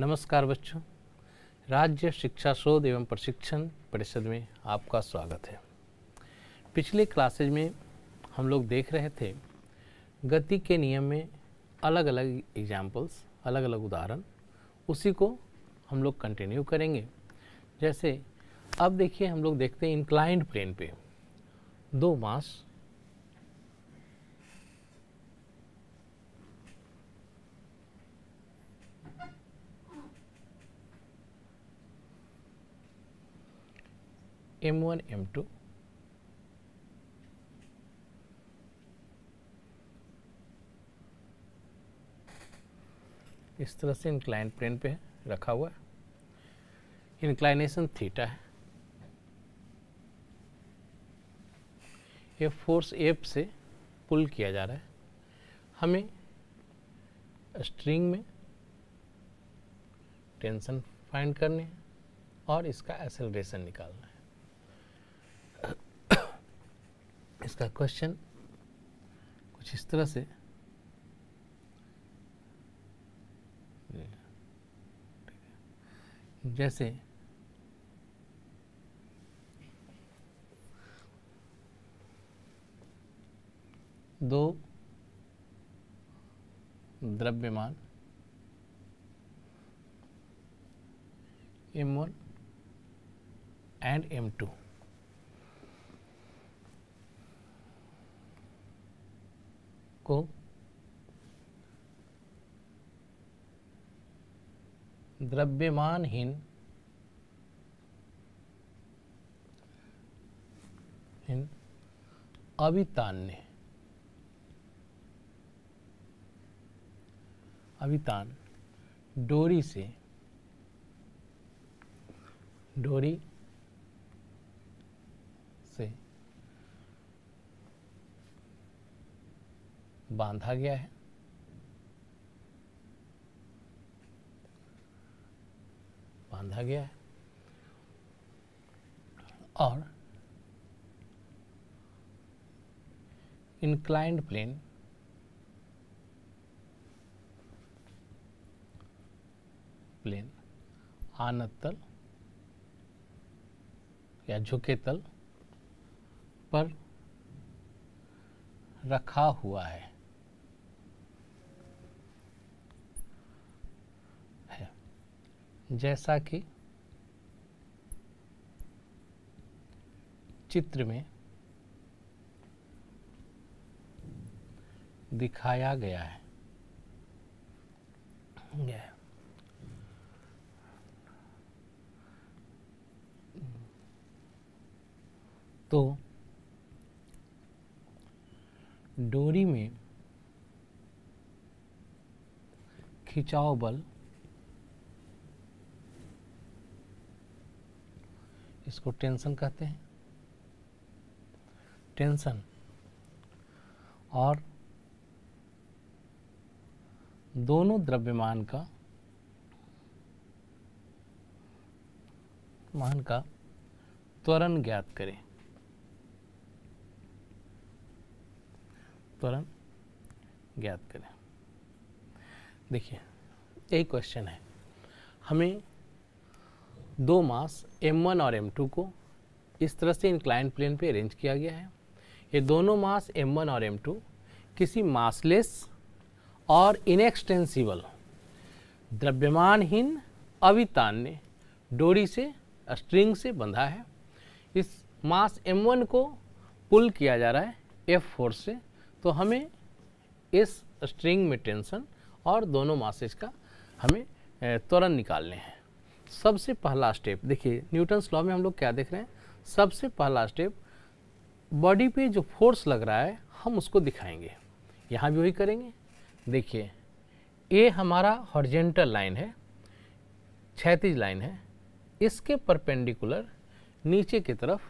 नमस्कार बच्चों, राज्य शिक्षा शोध एवं प्रशिक्षण परिषद में आपका स्वागत है। पिछले क्लासेज में हम लोग देख रहे थे गति के नियम में अलग अलग एग्जाम्पल्स, अलग अलग उदाहरण, उसी को हम लोग कंटिन्यू करेंगे। जैसे अब देखिए हम लोग देखते हैं इंक्लाइंड प्लेन पे दो मास M1 M2 इस तरह से इंक्लाइंड प्लेन पे रखा हुआ है। इंक्लाइनेशन थीटा है। ये फोर्स F से पुल किया जा रहा है। हमें स्ट्रिंग में टेंशन फाइंड करनी है और इसका एक्सेलरेशन निकालना है। इसका क्वेश्चन कुछ इस तरह से जैसे दो द्रव्यमान M1 एंड M2 को द्रव्यमानहीन अभितान डोरी से बांधा गया है। और इंक्लाइंड प्लेन आनत तल या झुके तल पर रखा हुआ है। जैसा कि चित्र में दिखाया गया है। तो डोरी में खिंचाव बल, इसको टेंशन कहते हैं। टेंशन और दोनों द्रव्यमान का त्वरण ज्ञात करें। देखिए एक क्वेश्चन है, हमें दो मास M1 और M2 को इस तरह से इंक्लाइंड प्लेन पे अरेंज किया गया है। ये दोनों मास M1 और M2 किसी मासलेस और इनएक्सटेंसिबल द्रव्यमानहीन अभितान्य डोरी से स्ट्रिंग से बंधा है। इस मास M1 को पुल किया जा रहा है F फोर्स से, तो हमें इस स्ट्रिंग में टेंशन और दोनों मासेज का हमें त्वरण निकालने हैं। सबसे पहला स्टेप देखिए, न्यूटन्स लॉ में हम लोग क्या देख रहे हैं, सबसे पहला स्टेप बॉडी पे जो फोर्स लग रहा है हम उसको दिखाएंगे। यहाँ भी वही करेंगे। देखिए ये हमारा हॉरिजॉन्टल लाइन है, क्षैतिज लाइन है, इसके परपेंडिकुलर नीचे की तरफ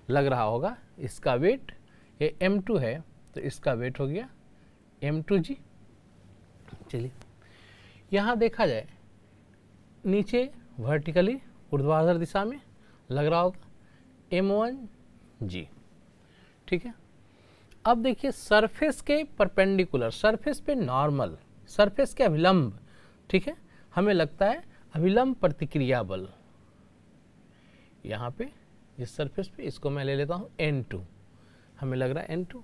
लग रहा होगा इसका वेट। ये M2 है तो इसका वेट हो गया M2G। चलिए यहाँ देखा जाए नीचे वर्टिकली ऊर्ध्वाधर दिशा में लग रहा होगा M1G। ठीक है, अब देखिए सरफेस के परपेंडिकुलर, सरफेस पे नॉर्मल, सरफेस के अभिलंब, ठीक है, हमें लगता है अभिलंब प्रतिक्रिया बल, यहाँ पे इस सरफेस पे, इसको मैं ले लेता हूँ N2, हमें लग रहा है N2,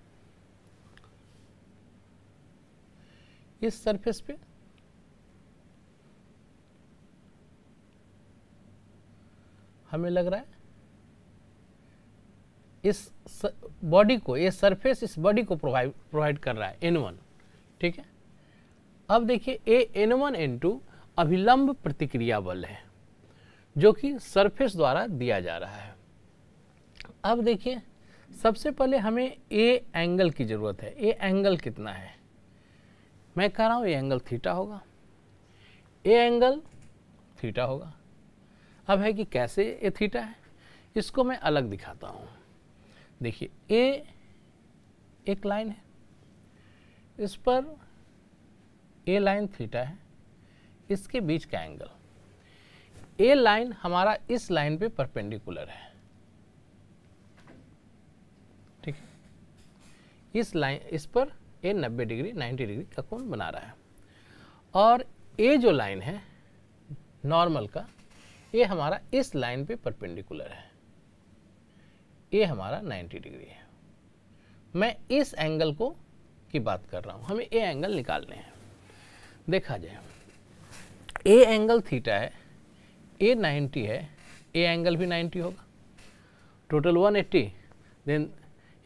इस सरफेस पे हमें लग रहा है इस बॉडी को, ये सरफेस इस बॉडी को प्रोवाइड कर रहा है N1, ठीक है। अब देखिए ये N1 N2 अभिलंब प्रतिक्रिया बल है जो कि सरफेस द्वारा दिया जा रहा है। अब देखिए सबसे पहले हमें ए एंगल की ज़रूरत है। ए एंगल कितना है, मैं कह रहा हूँ ये एंगल थीटा होगा, ए एंगल थीटा होगा। अब है कि कैसे ये थीटा है, इसको मैं अलग दिखाता हूँ। देखिए ए एक लाइन है, इस पर ए लाइन थीटा है, इसके बीच का एंगल, ए लाइन हमारा इस लाइन पे परपेंडिकुलर है, ठीक है। इस लाइन, इस पर ए 90 डिग्री 90 डिग्री का कोण बना रहा है, और ए जो लाइन है नॉर्मल का, ये हमारा इस लाइन पे परपेंडिकुलर है, ये हमारा 90 डिग्री है। मैं इस एंगल को की बात कर रहा हूँ, हमें ए एंगल निकालने हैं। देखा जाए ए एंगल थीटा है, ए 90 है, ए एंगल भी 90 होगा, टोटल 180। देन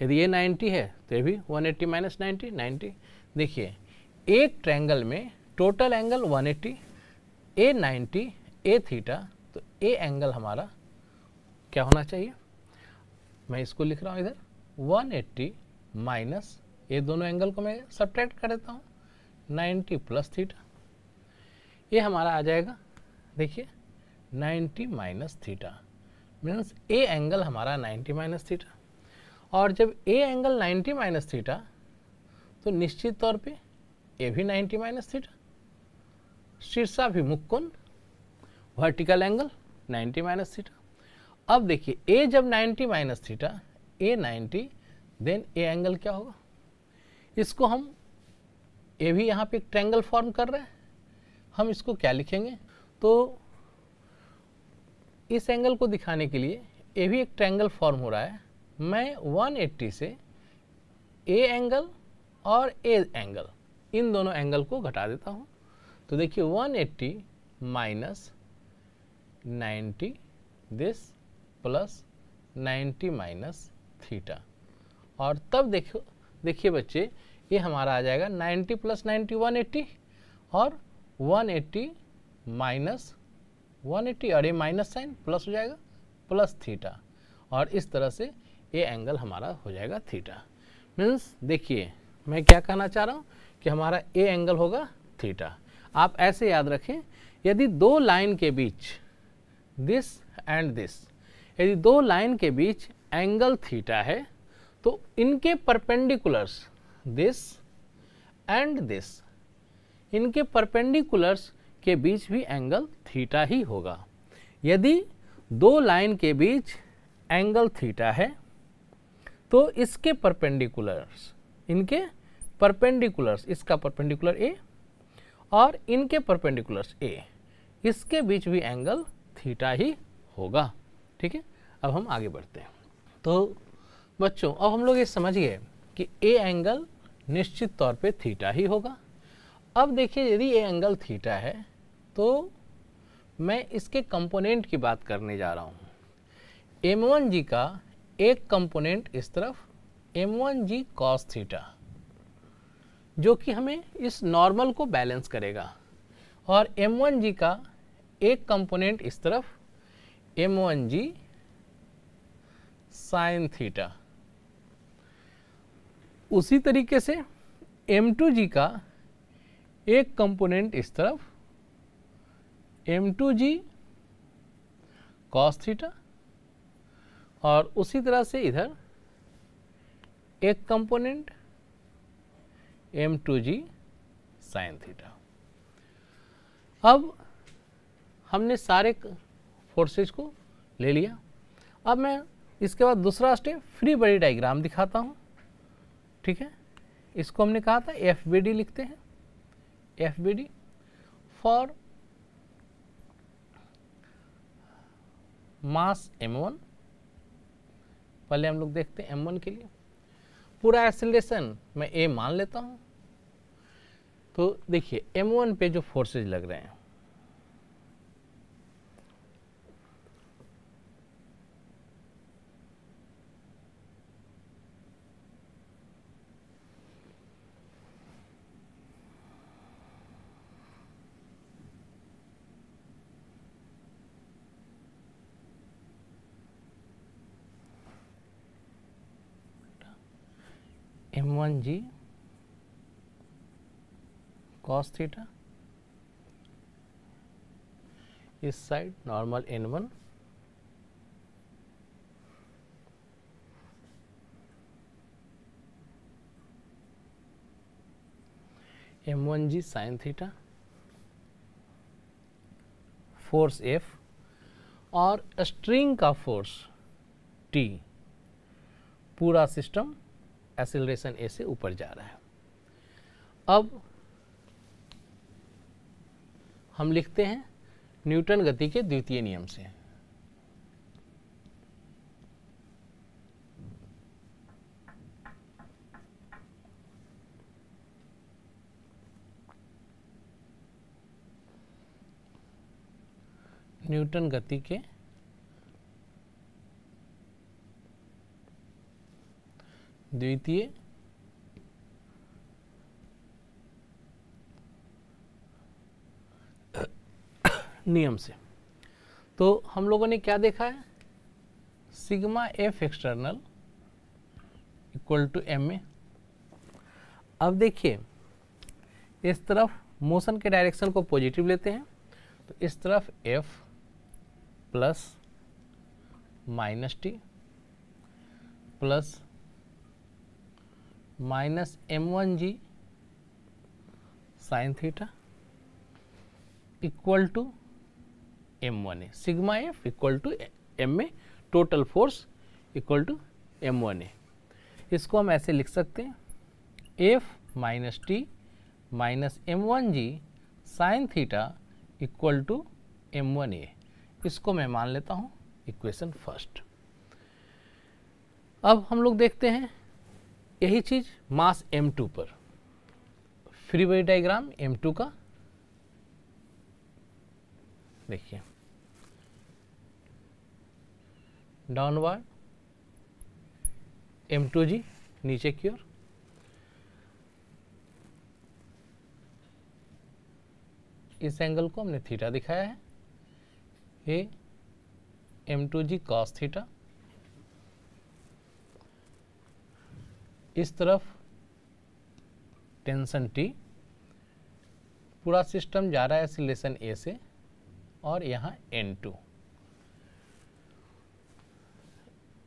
यदि ये 90 है तो ये भी 180 माइनस 90 90। देखिए एक ट्रायंगल में टोटल एंगल 180, ए 90, ए थीटा, तो ए एंगल हमारा क्या होना चाहिए, मैं इसको लिख रहा हूँ इधर 180 माइनस, ये दोनों एंगल को मैं सब्ट्रैक्ट कर देता हूँ, 90 प्लस थीटा, ये हमारा आ जाएगा देखिए 90 minus theta, means A angle हमारा 90 माइनस थीटा। और जब ए एंगल 90 माइनस थीटा तो निश्चित तौर पे ए भी 90 माइनस थीटा, शीर्षाभिमुख कोण वर्टिकल एंगल 90 माइनस थीटा। अब देखिए ए जब 90 minus theta, A 90, then A angle क्या होगा, इसको हम, ए भी यहाँ पे एक ट्रायंगल फॉर्म कर रहे हैं, हम इसको क्या लिखेंगे, तो इस एंगल को दिखाने के लिए ए भी एक ट्रायंगल फॉर्म हो रहा है, मैं 180 से ए एंगल और ए एंगल, इन दोनों एंगल को घटा देता हूँ। तो देखिए 180 minus 90 this plus 90 minus theta, और तब देखिए बच्चे ये हमारा आ जाएगा 90 प्लस 90 180, और 180 माइनस 180, और ये माइनस साइन प्लस हो जाएगा प्लस थीटा, और इस तरह से ये एंगल हमारा हो जाएगा थीटा। मीन्स देखिए मैं क्या कहना चाह रहा हूँ कि हमारा ए एंगल होगा थीटा। आप ऐसे याद रखें, यदि दो लाइन के बीच, दिस एंड दिस, यदि दो लाइन के बीच एंगल थीटा है तो इनके परपेंडिकुलर्स, दिस एंड दिस, इनके परपेंडिकुलर्स के बीच भी एंगल थीटा ही होगा। यदि दो लाइन के बीच एंगल थीटा है तो इसके परपेंडिकुलर्स, इनके परपेंडिकुलर्स, इसका परपेंडिकुलर ए और इनके परपेंडिकुलर्स ए, इसके बीच भी एंगल थीटा ही होगा, ठीक है। अब हम आगे बढ़ते हैं। तो बच्चों अब हम लोग ये समझ गए कि ए एंगल निश्चित तौर पे थीटा ही होगा। अब देखिए यदि ए एंगल थीटा है तो मैं इसके कंपोनेंट की बात करने जा रहा हूँ। m1g का एक कंपोनेंट इस तरफ m1g cos थीटा, जो कि हमें इस नॉर्मल को बैलेंस करेगा, और m1g का एक कंपोनेंट इस तरफ m1g sin थीटा। उसी तरीके से m2g का एक कंपोनेंट इस तरफ m2g cos थीटा, और उसी तरह से इधर एक कंपोनेंट m2g sin थीटा। अब हमने सारे फोर्सेज को ले लिया। अब मैं इसके बाद दूसरा स्टेप फ्री बॉडी डायग्राम दिखाता हूँ, ठीक है। इसको हमने कहा था FBD लिखते हैं, FBD फॉर मास m1, पहले हम लोग देखते हैं m1 के लिए पूरा एक्सेलरेशन मैं a मान लेता हूँ। तो देखिए m1 पे जो फोर्सेज लग रहे हैं, m1g cos थीटा, इस side normal n1 m1g sin theta, force F और स्ट्रिंग का फोर्स T, पूरा सिस्टम एक्सेलरेशन A से ऊपर जा रहा है। अब हम लिखते हैं न्यूटन गति के द्वितीय नियम से। न्यूटन गति के द्वितीय नियम से। तो हम लोगों ने क्या देखा है, sigma F external equal to M A. अब देखिए इस तरफ मोशन के डायरेक्शन को पॉजिटिव लेते हैं, तो इस तरफ F plus minus T plus minus m1g sine theta equal to m1a, sigma F equal to m A, total force equal to m1a। इसको हम ऐसे लिख सकते हैं f minus T minus m1g sine theta equal to m1a। इसको मैं मान लेता हूँ इक्वेशन फर्स्ट। अब हम लोग देखते हैं यही चीज मास m2 पर, फ्री बॉडी डायग्राम m2 का देखिए, डाउनवर्ड m2g नीचे की ओर, इस एंगल को हमने थीटा दिखाया है, ये m2g cos थीटा, इस तरफ टेंशन T, पूरा सिस्टम जा रहा है एक्सीलरेशन A से, और यहाँ N2,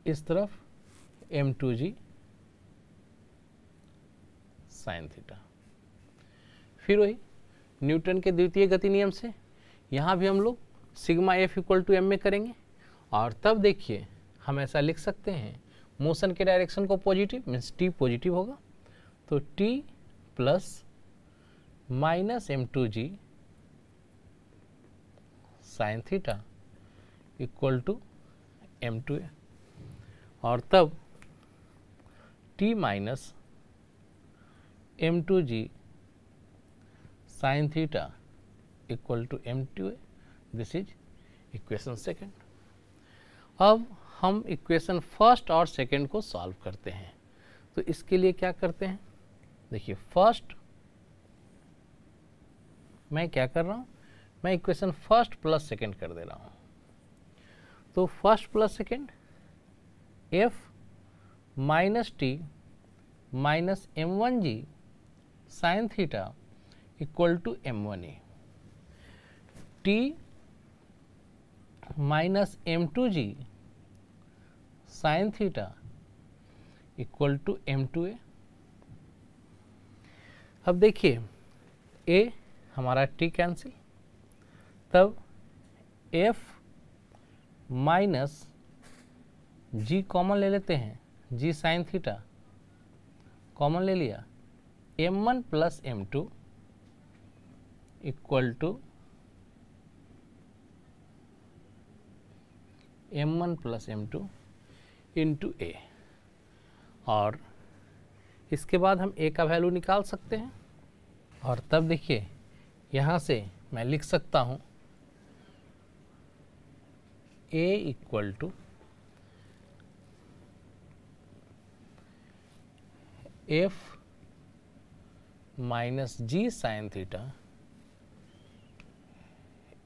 इस तरफ m2g साइन थीटा। फिर वही न्यूटन के द्वितीय गति नियम से यहाँ भी हम लोग sigma F equal to M में करेंगे, और तब देखिए हम ऐसा लिख सकते हैं मोशन के डायरेक्शन को पॉजिटिव मीन्स टी पॉजिटिव होगा, तो T plus minus m2g sine theta equal to m2a, और तब t minus m2g sine theta equal to m2a। This is equation second. अब हम इक्वेशन फर्स्ट और सेकेंड को सॉल्व करते हैं। तो इसके लिए क्या करते हैं, देखिए फर्स्ट मैं क्या कर रहा हूँ, मैं इक्वेशन फर्स्ट प्लस सेकेंड कर दे रहा हूँ। तो first plus second f minus T minus m1g sine theta equal to m1a, t minus m2g sine theta equal to m2a। अब देखिए a हमारा t कैंसिल, तब f माइनस g कॉमन ले लेते हैं, g साइन थीटा कॉमन ले लिया, m1 plus m2 equal to m1 plus m2 into A, और इसके बाद हम a का वैल्यू निकाल सकते हैं। और तब देखिए यहाँ से मैं लिख सकता हूँ a equal to f minus G sine theta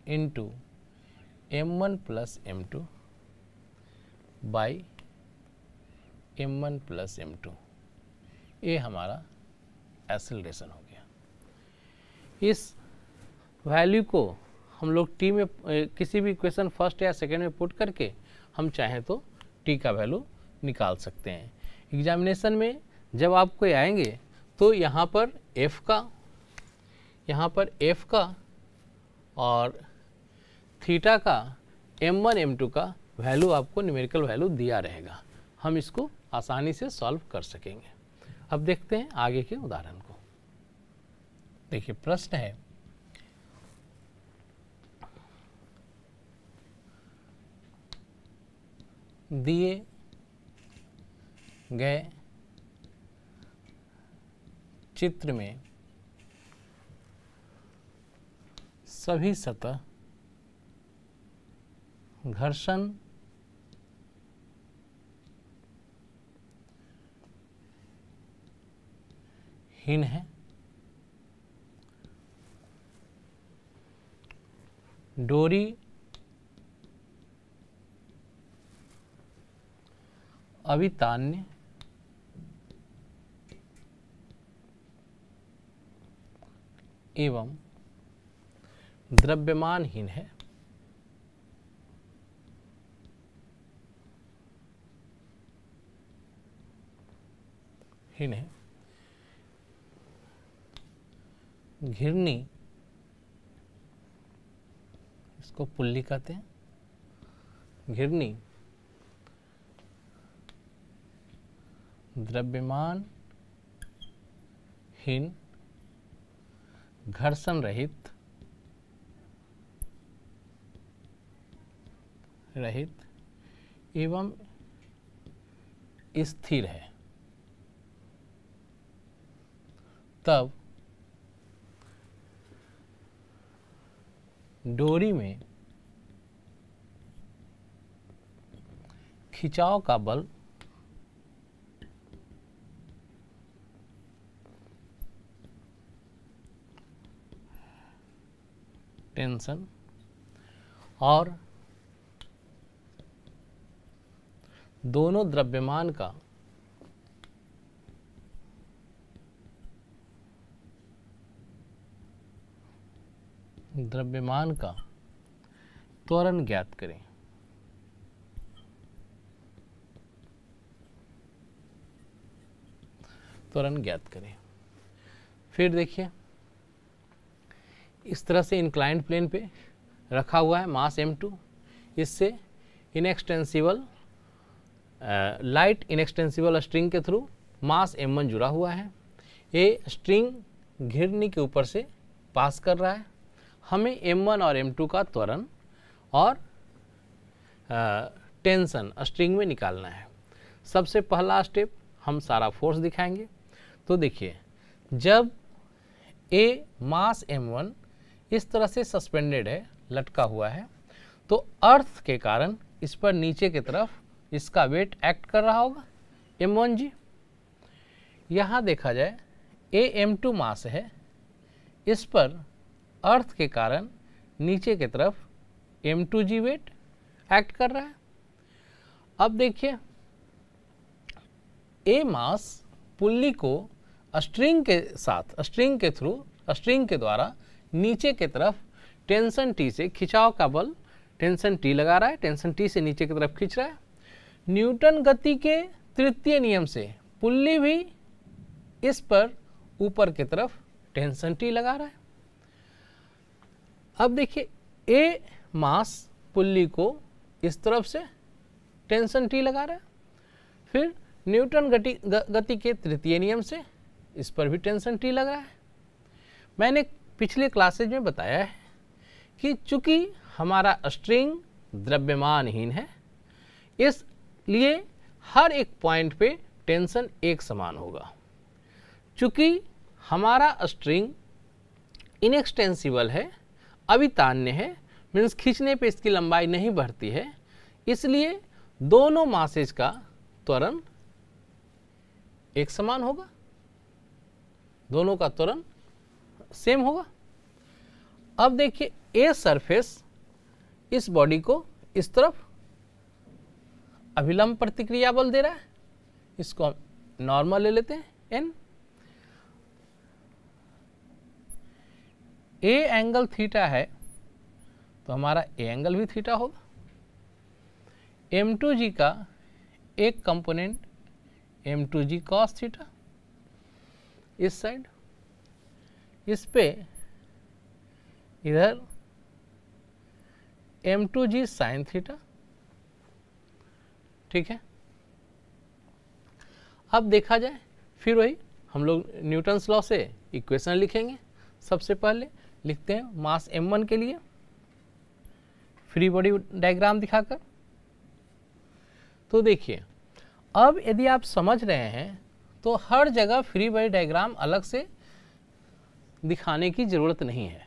into m1 plus m2 by m1 plus m2। ये हमारा एक्सेलरेशन हो गया। इस वैल्यू को हम लोग टी में किसी भी इक्वेशन फर्स्ट या सेकेंड में पुट करके हम चाहें तो टी का वैल्यू निकाल सकते हैं। एग्जामिनेशन में जब आपको आएंगे तो यहाँ पर एफ का और थीटा का m1 m2 का वैल्यू आपको न्यूमेरिकल वैल्यू दिया रहेगा, हम इसको आसानी से सॉल्व कर सकेंगे। अब देखते हैं आगे के उदाहरण को। देखिए प्रश्न है, दिए गए चित्र में सभी सतह घर्षण हीन है। डोरी अभितान्य एवं द्रव्यमानहीन है। घिरनी, इसको पुल्ली कहते हैं, घिरनी द्रव्यमान हीन घर्षण रहित एवं स्थिर है। तब डोरी में खिंचाव का बल टेंशन और दोनों द्रव्यमान का त्वरण ज्ञात करें। फिर देखिए इस तरह से इंक्लाइंड प्लेन पे रखा हुआ है मास m2, इससे इनएक्सटेंसिबल लाइट इनएक्सटेंसिबल स्ट्रिंग के थ्रू मास m1 जुड़ा हुआ है। ये स्ट्रिंग घिरनी के ऊपर से पास कर रहा है। हमें m1 और m2 का त्वरण और टेंशन स्ट्रिंग में निकालना है। सबसे पहला स्टेप हम सारा फोर्स दिखाएंगे। तो देखिए जब a मास m1 इस तरह से सस्पेंडेड है, लटका हुआ है, तो अर्थ के कारण इस पर नीचे की तरफ इसका वेट एक्ट कर रहा होगा m1 जी। यहाँ देखा जाए a m2 मास है, इस पर अर्थ के कारण नीचे की तरफ m2 जी वेट एक्ट कर रहा है। अब देखिए a मास पुल्ली को स्ट्रिंग के द्वारा नीचे की तरफ टेंशन T से खिंचाव का बल टेंशन T लगा रहा है, टेंशन T से नीचे की तरफ खींच रहा है। न्यूटन गति के तृतीय नियम से पुल्ली भी इस पर ऊपर की तरफ टेंशन T लगा रहा है। अब देखिए A मास पुल्ली को इस तरफ से टेंशन T लगा रहा है, फिर न्यूटन गति के तृतीय नियम से इस पर भी टेंशन T लग रहा है। मैंने पिछले क्लासेज में बताया है कि चूंकि हमारा स्ट्रिंग द्रव्यमानहीन है, इसलिए हर एक पॉइंट पे टेंशन एक समान होगा। चूंकि हमारा स्ट्रिंग इनएक्सटेंसिबल है, अवितान्य है, मीन्स खींचने पे इसकी लंबाई नहीं बढ़ती है, इसलिए दोनों मासेज का त्वरण एक समान होगा, दोनों का त्वरण सेम होगा। अब देखिए ए सरफेस इस बॉडी को इस तरफ अभिलंब प्रतिक्रिया बल दे रहा है, इसको हम नॉर्मल ले लेते हैं एन। ए एंगल थीटा है तो हमारा ए एंगल भी थीटा होगा। m2g का एक कंपोनेंट m2g cos थीटा इस साइड, इस पे इधर m2g sin थीटा, ठीक है। अब देखा जाए फिर वही हम लोग न्यूटन्स लॉ से इक्वेशन लिखेंगे। सबसे पहले लिखते हैं मास m1 के लिए फ्री बॉडी डायग्राम दिखाकर। तो देखिए अब यदि आप समझ रहे हैं तो हर जगह फ्री बॉडी डायग्राम अलग से दिखाने की ज़रूरत नहीं है,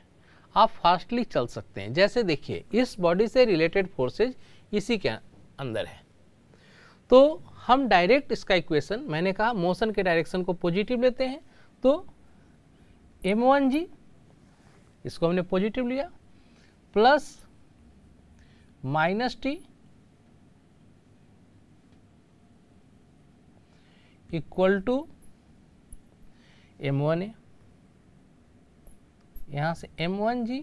आप फास्टली चल सकते हैं। जैसे देखिए इस बॉडी से रिलेटेड फोर्सेज इसी के अंदर है, तो हम डायरेक्ट इसका इक्वेशन, मैंने कहा मोशन के डायरेक्शन को पॉजिटिव लेते हैं, तो m1g इसको हमने पॉजिटिव लिया plus minus T equal to m1a, यहाँ से m1g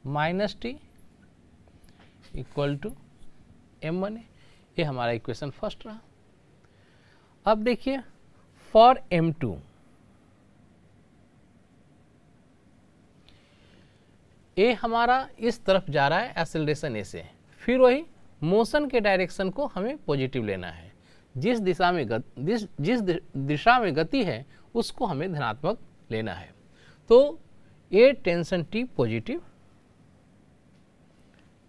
minus T equal to m1a, ये हमारा इक्वेशन फर्स्ट रहा। अब देखिए फॉर m2, ए हमारा इस तरफ जा रहा है एक्सेलरेशन ए से, फिर वही मोशन के डायरेक्शन को हमें पॉजिटिव लेना है, जिस दिशा में गति है उसको हमें धनात्मक लेना है। तो A tension T positive,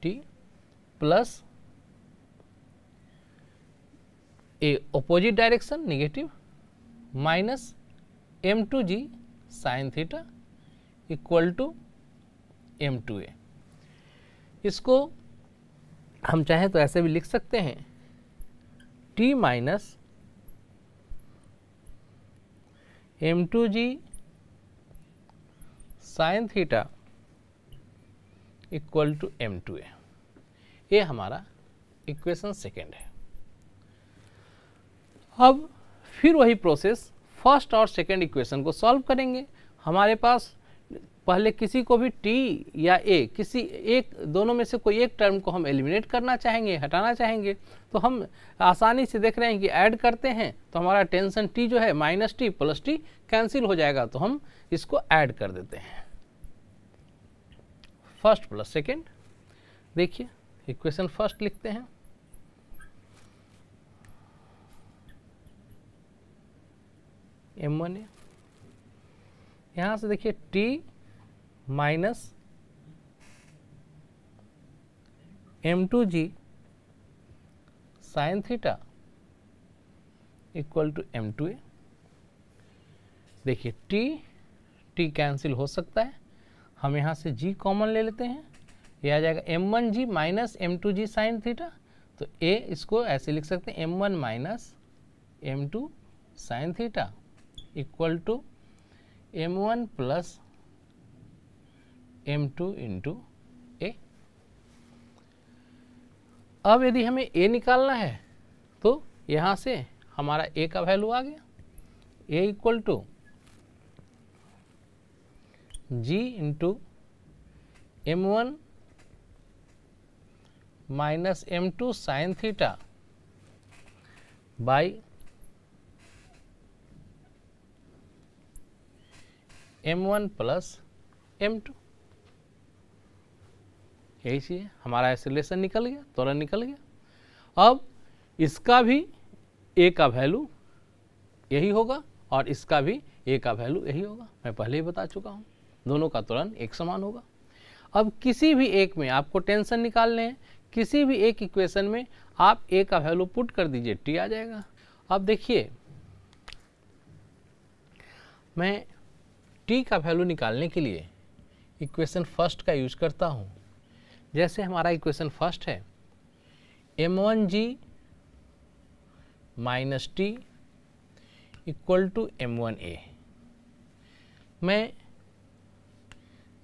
T plus A opposite direction negative minus m2g sine theta equal to m2a। इसको हम चाहें तो ऐसे भी लिख सकते हैं t minus m2g sine theta equal to m2a। ये हमारा इक्वेशन सेकेंड है। अब फिर वही प्रोसेस फर्स्ट और सेकेंड इक्वेशन को सॉल्व करेंगे। हमारे पास पहले किसी को भी t या a, किसी एक दोनों में से कोई एक टर्म को हम एलिमिनेट करना चाहेंगे, हटाना चाहेंगे, तो हम आसानी से देख रहे हैं कि ऐड करते हैं तो हमारा टेंशन t जो है minus T plus T cancel हो जाएगा, तो हम इसको ऐड कर देते हैं फर्स्ट प्लस सेकेंड। देखिए इक्वेशन फर्स्ट लिखते हैं, m1a, यहाँ से देखिए t minus m2g sine theta equal to m2a। देखिए t कैंसिल हो सकता है, हम यहाँ से g कॉमन ले लेते हैं, ये आ जाएगा m1g minus m2g sine theta. तो a इसको ऐसे लिख सकते हैं m1 minus m2 sine theta equal to m1 plus m2 into a। अब यदि हमें a निकालना है तो यहाँ से हमारा a का वैल्यू आ गया, a equal to g into m1 minus m2 sine theta by m1 plus m2। यही चीज़ हमारा एक्सेलरेशन निकल गया, त्वरण निकल गया। अब इसका भी a का वैल्यू यही होगा और इसका भी a का वैल्यू यही होगा, मैं पहले ही बता चुका हूँ, दोनों का त्वरण एक समान होगा। अब किसी भी एक में आपको टेंशन निकालने हैं, किसी भी एक इक्वेशन में आप a का वैल्यू पुट कर दीजिए, t आ जाएगा। अब देखिए मैं t का वैल्यू निकालने के लिए इक्वेशन फर्स्ट का यूज करता हूँ। जैसे हमारा इक्वेशन फर्स्ट है m1g minus T equal to m1a। मैं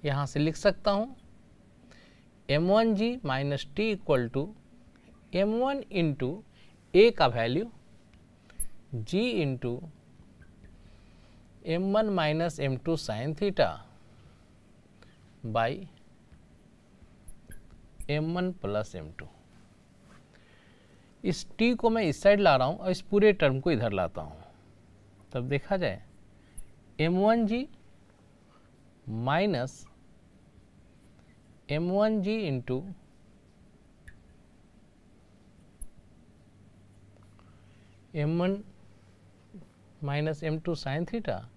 यहाँ से लिख सकता हूँ m1g minus T equal to m1 into a का value g into m1 minus m2 sine theta by m1 plus m2। इस t को मैं इस साइड ला रहा हूँ और इस पूरे टर्म को इधर लाता हूँ, तब देखा जाए m1g minus m1g into m1 minus m2 sine theta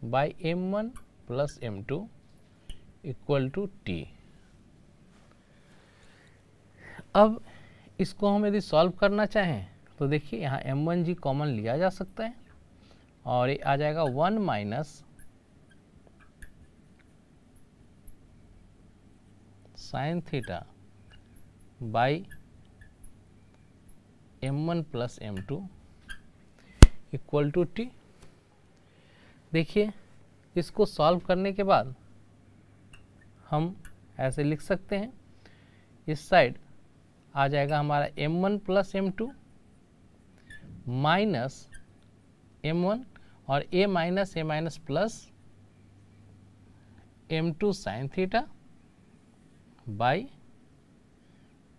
by m1 plus m2 equal to t। अब इसको हम यदि सॉल्व करना चाहें तो देखिए यहाँ m1g कॉमन लिया जा सकता है और ये आ जाएगा 1 minus sine theta by m1 plus m2 equal to T. देखिए इसको सॉल्व करने के बाद हम ऐसे लिख सकते हैं, इस साइड आ जाएगा हमारा m1 plus m2 minus m1 और a minus plus m2 sine theta by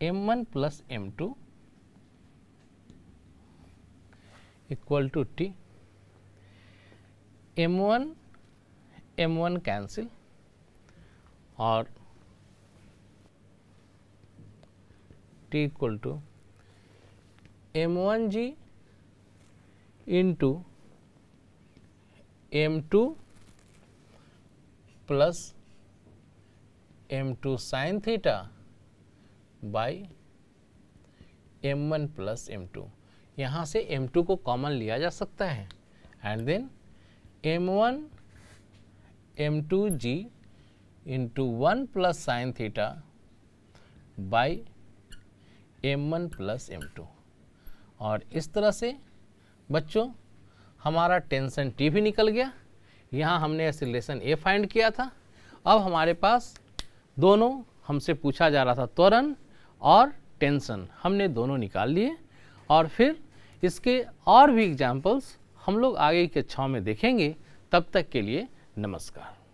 m1 plus m2 equal to T. m1 cancel और t equal to m1g into m2 plus m2 sine theta by m1 plus m2। यहाँ से m2 को common लिया जा सकता है and then m1 m2g into 1 plus sine theta by m1 plus m2। और इस तरह से बच्चों हमारा टेंशन t भी निकल गया। यहाँ हमने एक्सीलरेशन a फाइंड किया था। अब हमारे पास दोनों हमसे पूछा जा रहा था, त्वरण और टेंशन, हमने दोनों निकाल लिए। और फिर इसके और भी एग्जाम्पल्स हम लोग आगे की कक्षाओं में देखेंगे। तब तक के लिए नमस्कार।